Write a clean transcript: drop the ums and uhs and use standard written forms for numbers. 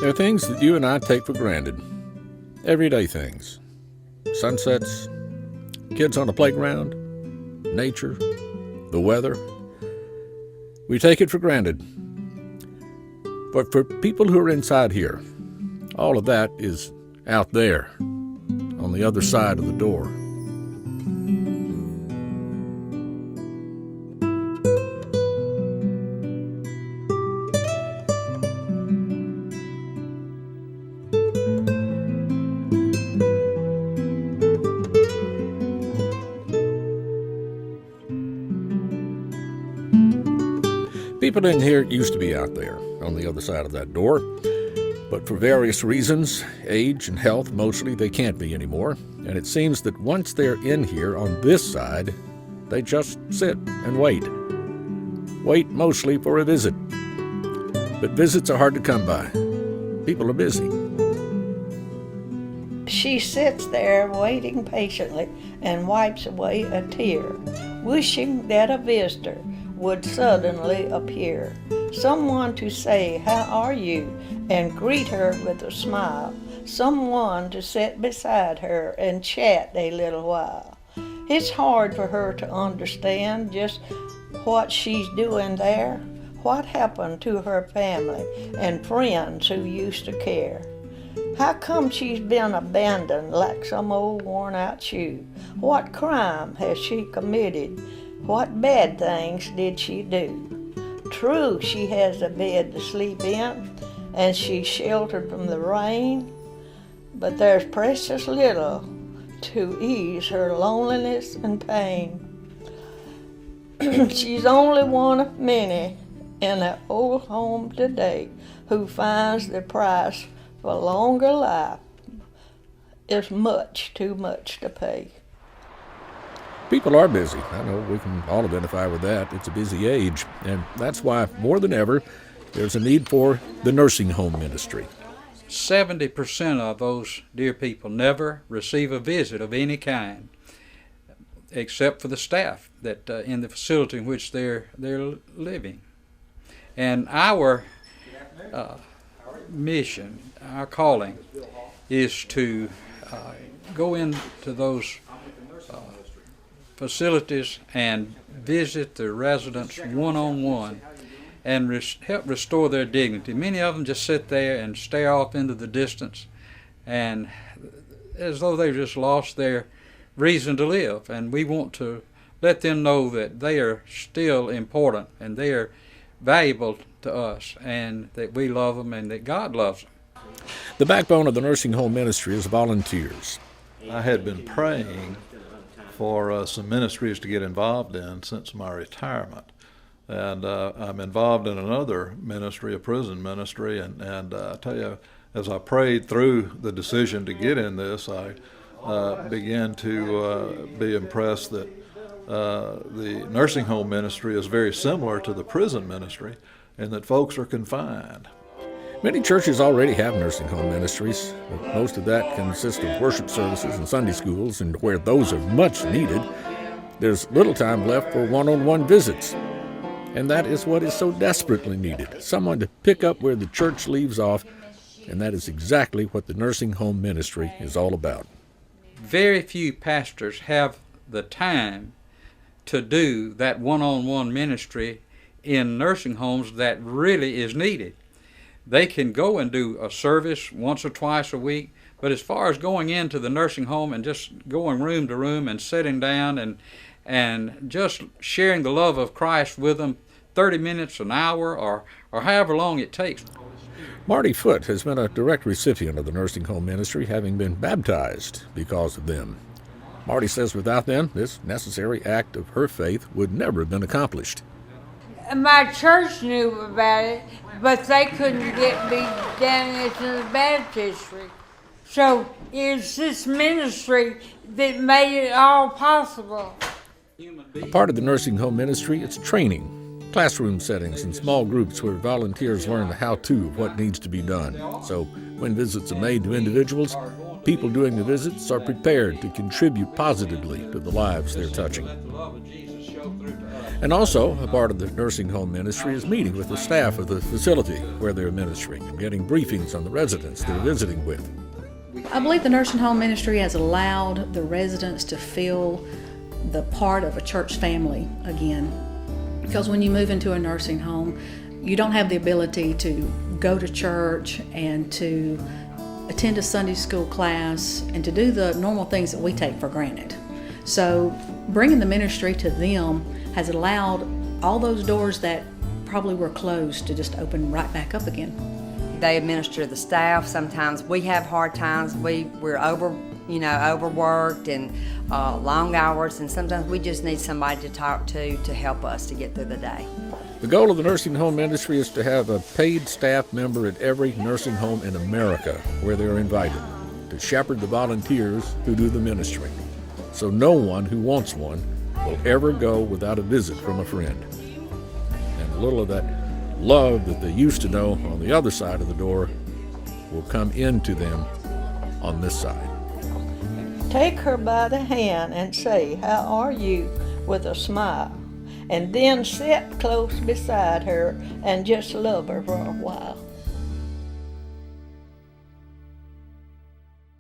There are things that you and I take for granted. Everyday things. Sunsets, kids on the playground, nature, the weather. We take it for granted. But for people who are inside here, all of that is out there, on the other side of the door. People in here used to be out there, on the other side of that door. But for various reasons, age and health mostly, they can't be anymore. And it seems that once they're in here on this side, they just sit and wait. Wait mostly for a visit. But visits are hard to come by. People are busy. She sits there waiting patiently and wipes away a tear, wishing that a visitor would suddenly appear. Someone to say, "How are you?" and greet her with a smile. Someone to sit beside her and chat a little while. It's hard for her to understand just what she's doing there. What happened to her family and friends who used to care? How come she's been abandoned like some old worn-out shoe? What crime has she committed? What bad things did she do? True, she has a bed to sleep in, and she's sheltered from the rain, but there's precious little to ease her loneliness and pain. She's only one of many in that old home today who finds the price for longer life is much too much to pay. People are busy. I know we can all identify with that. It's a busy age, and that's why, more than ever, there's a need for the nursing home ministry. 70% of those dear people never receive a visit of any kind, except for the staff that in the facility in which they're living. And our mission, our calling, is to go into those facilities and visit the residents one-on-one and help restore their dignity. Many of them just sit there and stare off into the distance, and as though they've just lost their reason to live. And we want to let them know that they are still important and they are valuable to us, and that we love them and that God loves them. The backbone of the nursing home ministry is volunteers. I had been praying for some ministries to get involved in since my retirement. And I'm involved in another ministry, a prison ministry, and I tell you, as I prayed through the decision to get in this, I began to be impressed that the nursing home ministry is very similar to the prison ministry, and that folks are confined. Many churches already have nursing home ministries. Most of that consists of worship services and Sunday schools, and where those are much needed, there's little time left for one-on-one visits. And that is what is so desperately needed, someone to pick up where the church leaves off, and that is exactly what the nursing home ministry is all about. Very few pastors have the time to do that one-on-one ministry in nursing homes that really is needed. They can go and do a service once or twice a week, but as far as going into the nursing home and just going room to room and sitting down and just sharing the love of Christ with them 30 minutes, an hour, or however long it takes. Marty Foote has been a direct recipient of the nursing home ministry, having been baptized because of them. Marty says without them, this necessary act of her faith would never have been accomplished. My church knew about it, but they couldn't get me down into the baptistry. So it's this ministry that made it all possible. A part of the nursing home ministry is training, classroom settings and small groups where volunteers learn the how-to of what needs to be done. So when visits are made to individuals, people doing the visits are prepared to contribute positively to the lives they're touching. And also, a part of the nursing home ministry is meeting with the staff of the facility where they're ministering and getting briefings on the residents they're visiting with. I believe the nursing home ministry has allowed the residents to feel the part of a church family again. Because when you move into a nursing home, you don't have the ability to go to church and to attend a Sunday school class and to do the normal things that we take for granted. So bringing the ministry to them has allowed all those doors that probably were closed to just open right back up again. They administer the staff. Sometimes we have hard times. We're overworked and long hours, and sometimes we just need somebody to talk to help us to get through the day. The goal of the nursing home ministry is to have a paid staff member at every nursing home in America where they're invited to shepherd the volunteers who do the ministry. So no one who wants one will ever go without a visit from a friend. And a little of that love that they used to know on the other side of the door will come into them on this side. Take her by the hand and say, "How are you?" with a smile. And then sit close beside her and just love her for a while.